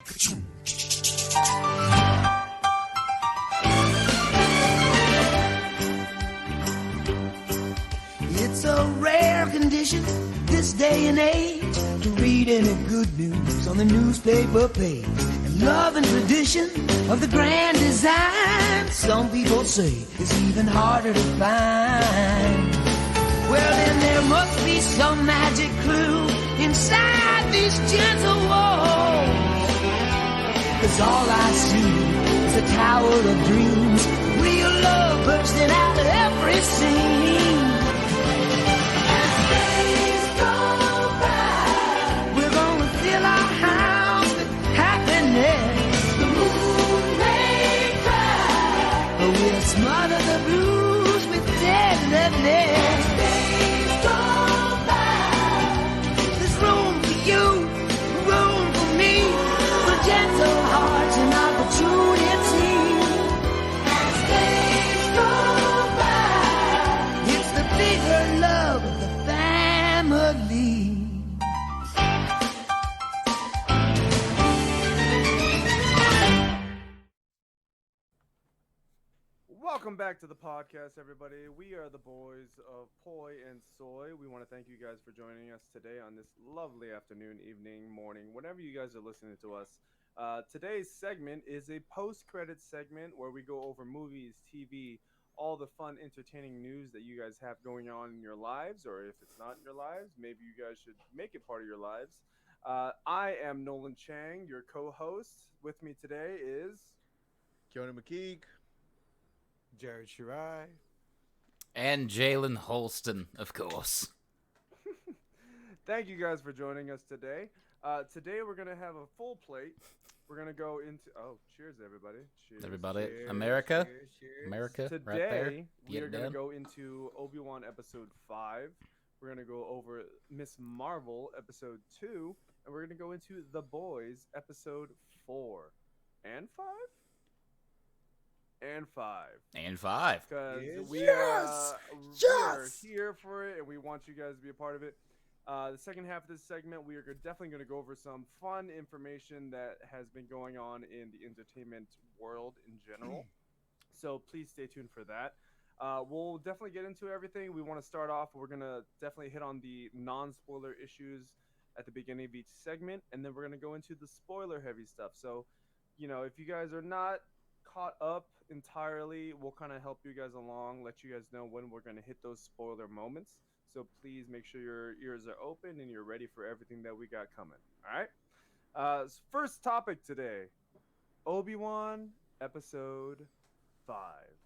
It's a rare condition this day and age to read any good news on the newspaper page. And love and tradition of the grand design, some people say it's even harder to find. Well, then there must be some magic clue inside these gentle walls. 'Cause all I see is a tower of dreams, real love bursting out of every scene. As days go by, we're gonna fill our house with happiness. The moon may cry, but we'll smother the blues with tenderness. Gentle hearts and opportunity. As days go by, it's the bigger love of the family. Welcome back to the podcast, everybody. We are the boys of Poi N Soy. We want to thank you guys for joining us today on this lovely afternoon, evening, morning, whenever you guys are listening to us. Today's segment is a post-credit segment where we go over movies, TV, all the fun, entertaining news that you guys have going on in your lives, or if it's not in your lives, maybe you guys should make it part of your lives. I am Nolan Tcheng, your co-host. With me today is Keoni McKeague, Jared Shirai, and Jalen Holston, of course. Thank you guys for joining us today. Today we're going to have a full plate. We're going to go into... Oh, cheers, everybody. Cheers. Everybody. Cheers. America. Cheers, cheers. America, Today, right there. we are going to go into Obi-Wan Episode 5. We're going to go over Miss Marvel Episode 2. And we're going to go into The Boys Episode 4. And 5? And 5. And 5. Because we Yes! are here for it, and we want you guys to be a part of it. The second half of this segment, we are definitely going to go over some fun information that has been going on in the entertainment world in general. So please stay tuned for that. We'll definitely get into everything. We want to start off. We're going to definitely hit on the non-spoiler issues at the beginning of each segment, and then we're going to go into the spoiler-heavy stuff. So, you know, if you guys are not caught up entirely, we'll kind of help you guys along, let you guys know when we're going to hit those spoiler moments. So please make sure your ears are open and you're ready for everything that we got coming. All right. First topic today, Obi-Wan Episode 5.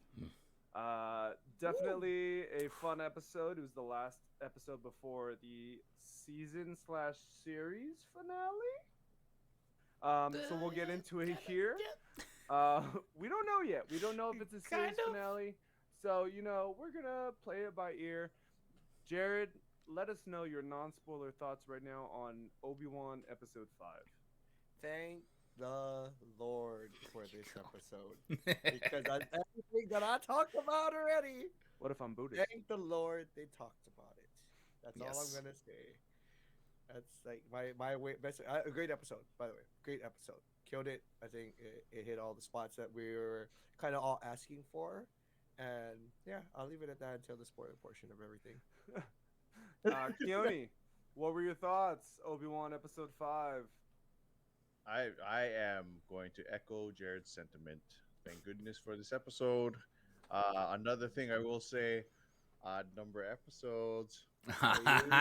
Definitely a fun episode. It was the last episode before the season/series finale. So we'll get into it here. We don't know yet. We don't know if it's a series finale. So, you know, we're going to play it by ear. Jared, let us know your non-spoiler thoughts right now on Obi-Wan Episode 5. thank the Lord for this episode. Because everything that I talked about already, What if I'm Buddhist? thank the Lord they talked about it. That's all Yes. I'm going to say. That's like my way, best. A great episode, by the way. Great episode. Killed it. I think it hit all the spots that we were kind of all asking for. And yeah, I'll leave it at that until the spoiler portion of everything. Keoni, what were your thoughts? Obi-Wan Episode 5. I am going to echo Jared's sentiment. Thank goodness for this episode. Another thing I will say, odd number episodes. Numbered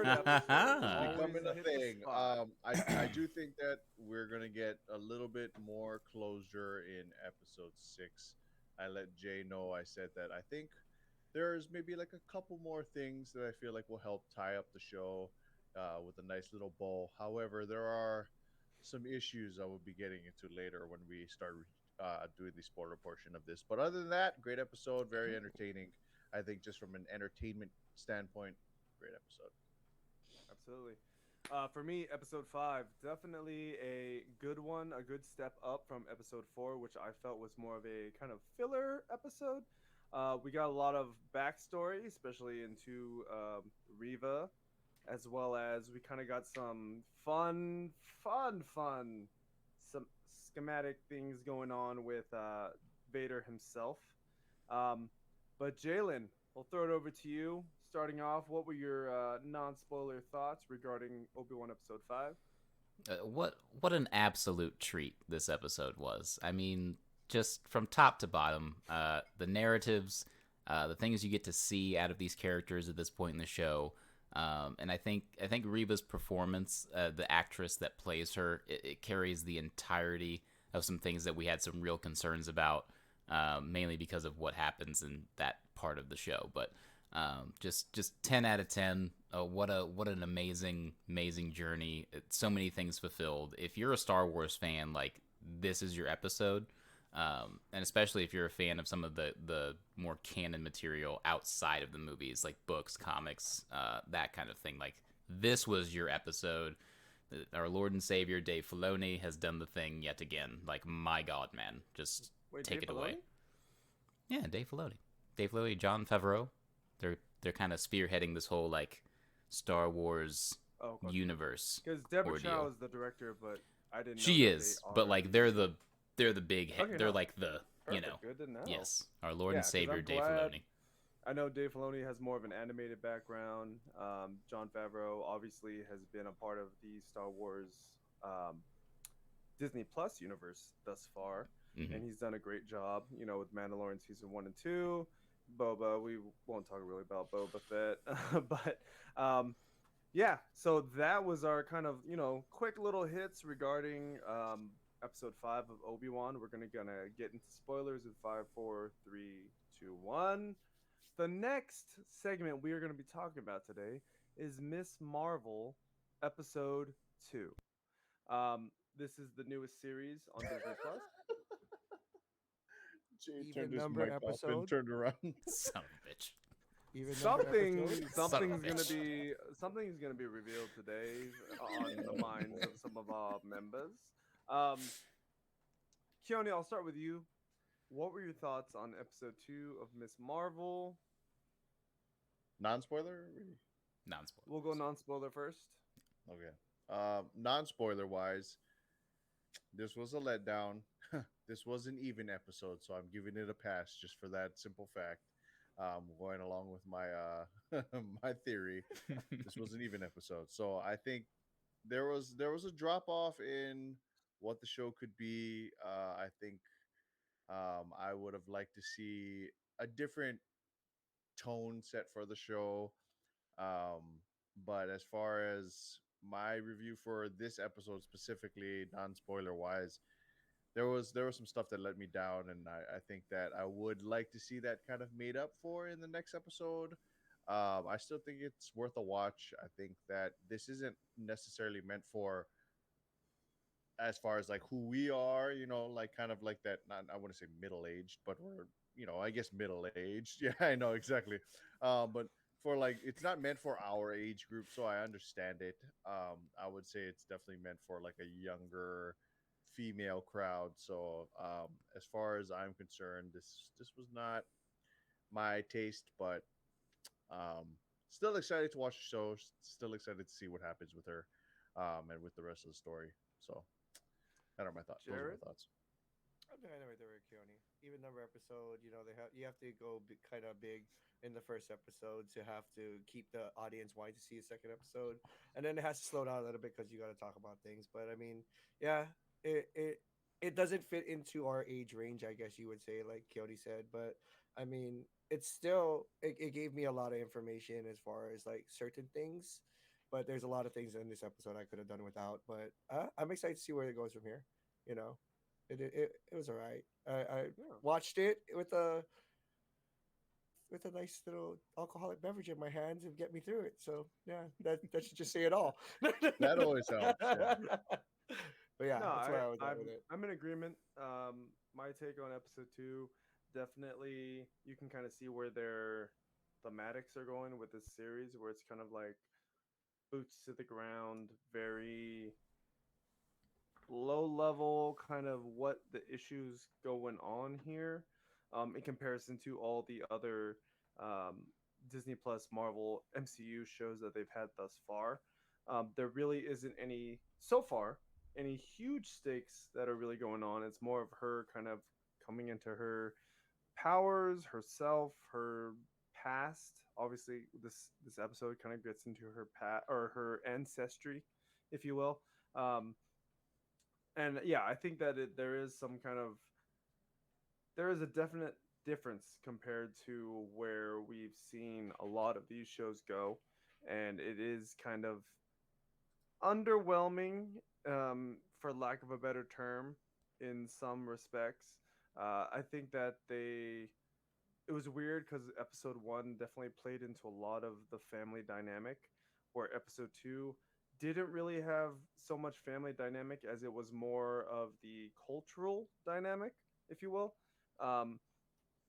episodes. It's becoming a Always hit the thing. spot. I do think that we're gonna get a little bit more closure in episode 6. I let Jay know. I said that I think there's maybe like a couple more things that I feel like will help tie up the show with a nice little bow. However, there are some issues I will be getting into later when we start doing the spoiler portion of this. But other than that, great episode, very entertaining. I think just from an entertainment standpoint, great episode. Absolutely. For me, Episode 5, definitely a good one, a good step up from Episode 4, which I felt was more of a kind of filler episode. We got a lot of backstory, especially into Reva as well as we kind of got some fun, some schematic things going on with Vader himself. Um, but Jalen, we'll throw it over to you. Starting off, what were your non-spoiler thoughts regarding Obi-Wan Episode 5? What an absolute treat this episode was. I mean, just from top to bottom, the narratives, the things you get to see out of these characters at this point in the show, and I think Reva's performance, the actress that plays her, it carries the entirety of some things that we had some real concerns about, mainly because of what happens in that part of the show. But just 10 out of 10. What an amazing journey. So many things fulfilled. If you're a Star Wars fan, like, this is your episode. And especially if you're a fan of some of the more canon material outside of the movies, like books, comics, that kind of thing. Like, this was your episode. Our Lord and Savior Dave Filoni has done the thing yet again. Like, my God, man, just Wait, take Dave it away. Filoni? Yeah, Dave Filoni, Jon Favreau. They're kind of spearheading this whole, like, Star Wars Oh, okay. universe. Because Deborah ordeal. Chow is the director, but I didn't know She that is, they but like they're already- the big hit. Okay, They're no. like the Perfect, good to know. yes, our Lord Yeah, and 'cause Savior I'm Dave glad- Filoni. I know Dave Filoni has more of an animated background. Jon Favreau obviously has been a part of the Star Wars Disney Plus universe thus far, Mhm. and he's done a great job. You know, with Mandalorian season 1 and 2, Boba. We won't talk really about Boba Fett, but yeah. So that was our kind of quick little hits regarding episode 5 of Obi-Wan. We're gonna get into spoilers in 5, 4, 3, 2, 1. The next segment we are going to be talking about today is Miss Marvel episode 2. This is the newest series on Disney Plus. Jay Even turned his number mic off and episode? turned around. Son of a bitch. Even number episode? Something's gonna be revealed today on the minds of some of our members. Keoni, I'll start with you. What were your thoughts on episode 2 of Miss Marvel? Non-spoiler? Non-spoiler. We'll go non-spoiler first. Okay. Non-spoiler wise, this was a letdown. This was an even episode, so I'm giving it a pass just for that simple fact. Going along with my my theory, this was an even episode. So I think there was a drop off in what the show could be. I think I would have liked to see a different tone set for the show. But as far as my review for this episode specifically, non-spoiler wise, there was some stuff that let me down, and I think that I would like to see that kind of made up for in the next episode. I still think it's worth a watch. I think that this isn't necessarily meant for, as far as like who we are, like kind of like that. Not, I wouldn't say middle aged, but we're, I guess middle aged. Yeah, I know exactly. But for like, it's not meant for our age group, so I understand it. I would say it's definitely meant for like a younger female crowd. So as far as I'm concerned, this was not my taste, but still excited to watch the show. Still excited to see what happens with her, and with the rest of the story. So that are my thoughts. Those are Jared? my thoughts. I'm right there with Keoni. Even number episode, you have to go kind of big in the first episode to have to keep the audience wanting to see a second episode, and then it has to slow down a little bit because you got to talk about things. But I mean, yeah, it doesn't fit into our age range, I guess you would say, like Keoni said. But I mean, it's still it gave me a lot of information as far as like certain things. But there's a lot of things in this episode I could have done without. But I'm excited to see where it goes from here. You know, it was all right. I Yeah. watched it with a nice little alcoholic beverage in my hands and get me through it. So yeah, that should just say it all. That always helps. Yeah. But yeah, No, that's where I was at with it. I'm in agreement. My take on episode 2, definitely you can kind of see where their thematics are going with this series, where it's kind of like boots to the ground, very low level, kind of what the issues going on here, in comparison to all the other Disney Plus, Marvel, MCU shows that they've had thus far. There really isn't any so far any huge stakes that are really going on. It's more of her kind of coming into her powers, herself, her past. Obviously, this episode kind of gets into her or her ancestry, if you will. Um, and yeah, I think that there is some kind of there is a definite difference compared to where we've seen a lot of these shows go, and it is kind of underwhelming, for lack of a better term, in some respects. I think that it was weird because episode one definitely played into a lot of the family dynamic, where episode two didn't really have so much family dynamic as it was more of the cultural dynamic, if you will. Um,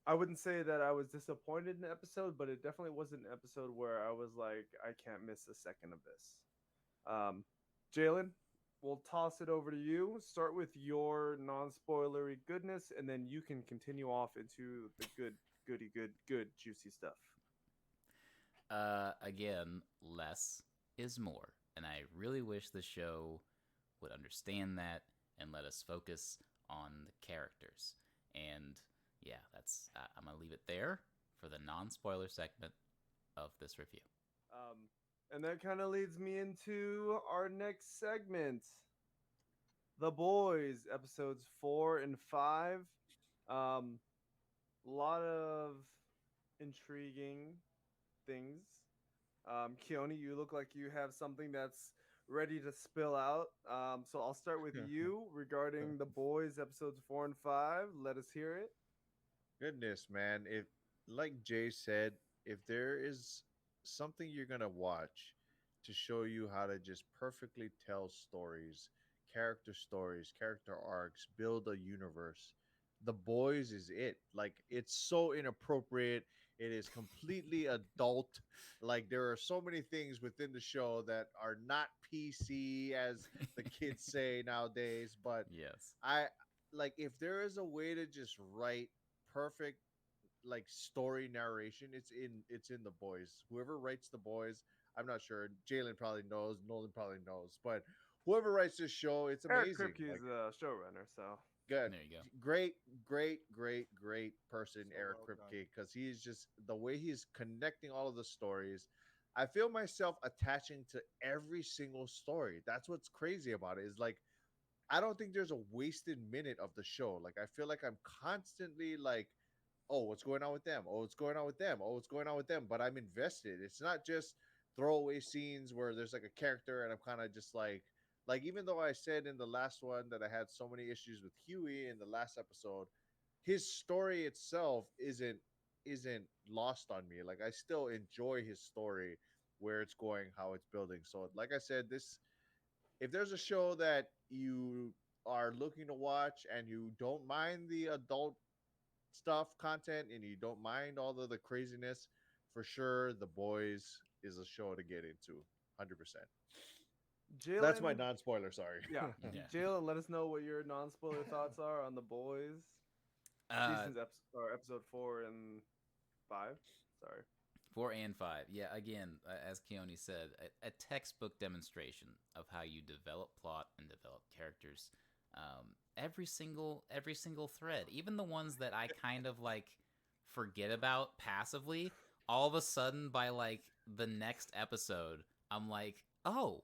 I wouldn't say that I was disappointed in the episode, but it definitely wasn't an episode where I was like, I can't miss a second of this. Um, Jalen, we'll toss it over to you. Start with your non-spoilery goodness, and then you can continue off into the good, juicy stuff. Again, less is more, and I really wish the show would understand that and let us focus on the characters. And yeah, I'm gonna leave it there for the non-spoiler segment of this review. And that kind of leads me into our next segment, The Boys, episodes 4 and 5. A lot of intriguing things. Keoni, you look like you have something that's ready to spill out. So I'll start with you regarding The Boys, episodes 4 and 5. Let us hear it. Goodness, man. If, like Jay said, if there is something you're going to watch to show you how to just perfectly tell stories, character arcs, build a universe, The Boys is it. Like, it's so inappropriate. It is completely adult. Like, there are so many things within the show that are not PC, as the kids say nowadays. But Yes. I like, if there is a way to just write perfect like story narration, it's in The Boys. Whoever writes The Boys, I'm not sure. Jalen probably knows. Nolan probably knows. But whoever writes this show, it's Eric amazing. Kripke is the showrunner, so Good. There you go. Great person, So Eric well done. Kripke, because he's just the way he's connecting all of the stories. I feel myself attaching to every single story. That's what's crazy about it. Is like I don't think there's a wasted minute of the show. Like I feel like I'm constantly like, oh, what's going on with them? Oh, what's going on with them? Oh, what's going on with them? But I'm invested. It's not just throwaway scenes where there's like a character and I'm kind of just like even though I said in the last one that I had so many issues with Huey in the last episode, his story itself isn't lost on me. Like I still enjoy his story, where it's going, how it's building. So like I said, this if there's a show that you are looking to watch and you don't mind the adult stuff content and you don't mind all of the craziness, for sure The Boys is a show to get into 100%. Jalen. That's my non-spoiler, sorry. Yeah, Yeah. Jalen, let us know what your non-spoiler thoughts are on The Boys, episode 4 and 5. Sorry. 4 and 5. Yeah, again, as Keoni said, a textbook demonstration of how you develop plot and develop characters. Every single thread, even the ones that I kind of like forget about passively, all of a sudden by like the next episode, I'm like, oh,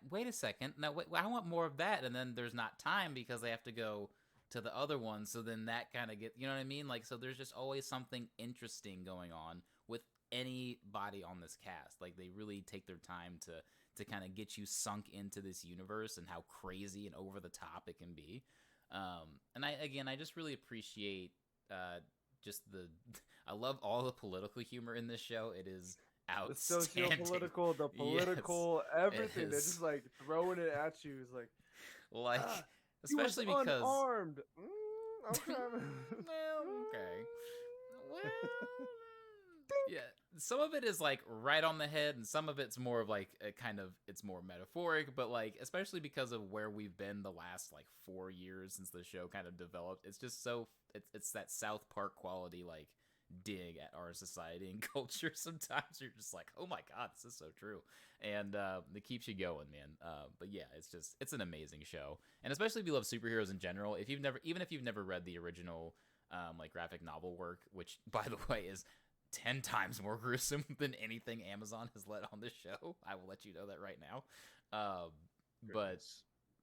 wait a second. No, wait, I want more of that. And then there's not time because they have to go to the other one. So then that kind of you know what I mean? Like, so there's just always something interesting going on with anybody on this cast. Like they really take their time to kind of get you sunk into this universe and how crazy and over the top it can be. And I just really appreciate just I love all the political humor in this show. It is The outstanding. socio-political, the political, everything. They're just like throwing it at you. It's like, Like, ah, especially he was because unarmed. Okay. well, okay. Well, yeah. Some of it is like right on the head, and some of it's more of like a kind of it's more metaphoric. But like, especially because of where we've been the last like 4 years since the show kind of developed, it's just so it's that South Park quality. Like dig at our society and culture. Sometimes you're just like, oh my god, this is so true, and it keeps you going, man. But yeah, it's an amazing show, and especially if you love superheroes in general. If you've never read the original like graphic novel work, which by the way is 10 times more gruesome than anything Amazon has let on this show. I will let you know that right now. But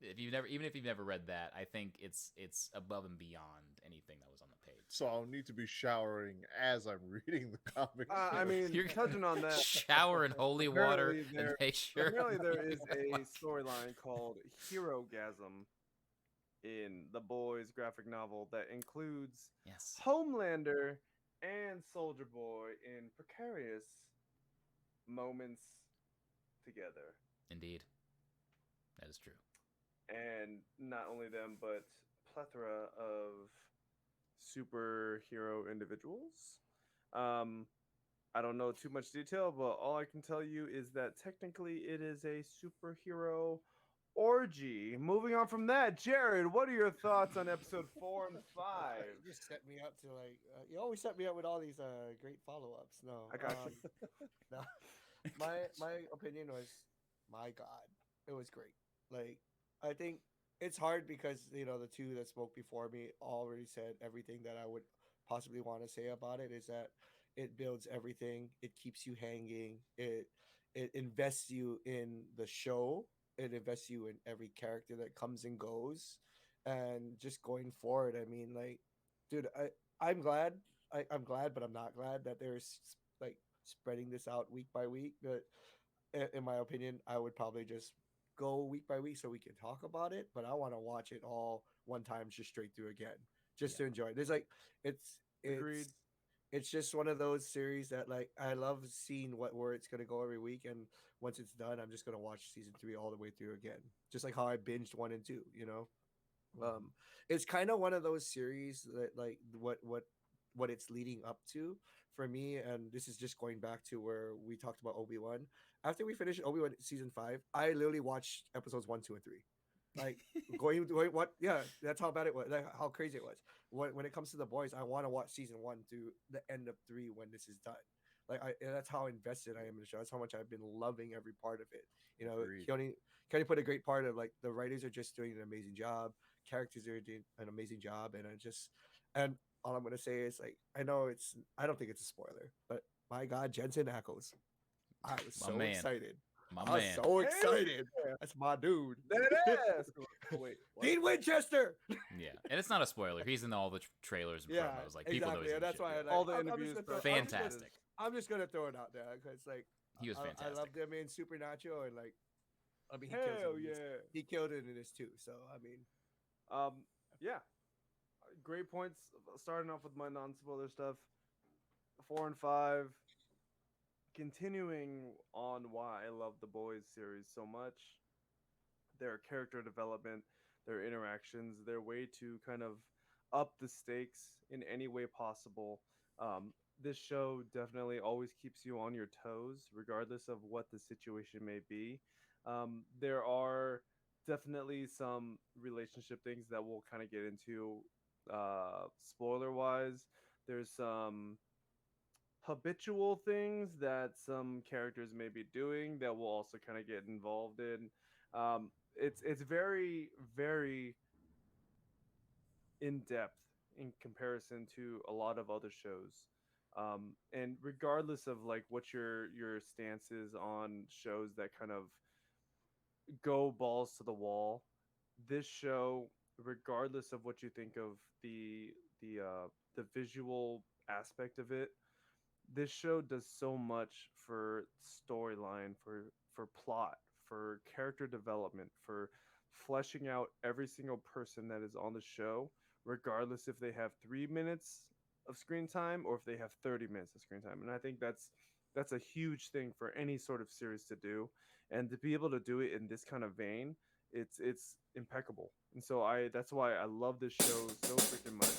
if you've never read that, I think it's above and beyond anything that was on the page. So I'll need to be showering as I'm reading the comic. I mean, You're touching on that, shower in holy water apparently and make sure. apparently there is a storyline called Herogasm in the Boys graphic novel that includes Yes. Homelander and Soldier Boy in precarious moments together. Indeed. That is true. And not only them, but plethora of superhero individuals. I don't know too much detail, but all I can tell you is that technically it is a superhero orgy. Moving on from that, Jared, what are your thoughts on episode 4 and 5? You just set me up to like you always set me up with all these great follow-ups. No, I got you. No, my opinion was, my God, it was great. Like, I think it's hard because the two that spoke before me already said everything that I would possibly want to say about it. Is that it builds everything, it keeps you hanging, it invests you in the show, it invests you in every character that comes and goes, and just going forward. I mean, like, dude, I'm glad. I'm glad, but I'm not glad that there's like spreading this out week by week. But in my opinion, I would probably just go week by week so we can talk about it. But I want to watch it all one time, just straight through again, just to enjoy it. There's like Agreed. it's just one of those series that, like, I love seeing where it's gonna go every week, and once it's done, I'm just gonna watch season 3 all the way through again, just like how I binged 1 and 2. It's kind of one of those series that, like, what it's leading up to for me. And this is just going back to where we talked about Obi-Wan. After we finished Obi-Wan season 5, I literally watched episodes 1, 2, and 3. Like, going what? Yeah, that's how bad it was. Like, how crazy it was. When it comes to the Boys, I want to watch season 1 through the end of 3 when this is done. Like, that's how invested I am in the show. That's how much I've been loving every part of it. Agreed. Keoni put a great part of, like, the writers are just doing an amazing job. Characters are doing an amazing job, and all I'm gonna say is, like, I don't think it's a spoiler, but my God, Jensen Ackles, I was My so man. excited. My I was man. so excited. That's my dude. That ass. Wait, what? Dean Winchester. Yeah, and it's not a spoiler. He's in all the trailers and Yeah, promos. Like, people know exactly. he's in And that's shit, why yeah. I like, All the I'm just interviews gonna for- throw- Fantastic. I'm just gonna throw it out there because, like, He was I fantastic. loved him in Supernatural, and, like, I mean, Hell yeah. he killed it in this too. So I mean, Yeah. Great points. Starting off with my non-spoiler stuff. 4 and 5. Continuing on why I love the Boys series so much. Their character development, their interactions, their way to kind of up the stakes in any way possible. This show definitely always keeps you on your toes, regardless of what the situation may be. There are definitely some relationship things that we'll kind of get into spoiler wise. There's some habitual things that some characters may be doing that we'll also kind of get involved in. It's very, very in depth in comparison to a lot of other shows. And regardless of, like, what your stance is on shows that kind of go balls to the wall, this show, regardless of what you think of the visual aspect of it, this show does so much for storyline, for plot, for character development, for fleshing out every single person that is on the show, regardless if they have 3 minutes of screen time or if they have 30 minutes of screen time. And I think that's a huge thing for any sort of series to do, and to be able to do it in this kind of vein, it's impeccable. And so that's why I love this show so freaking much.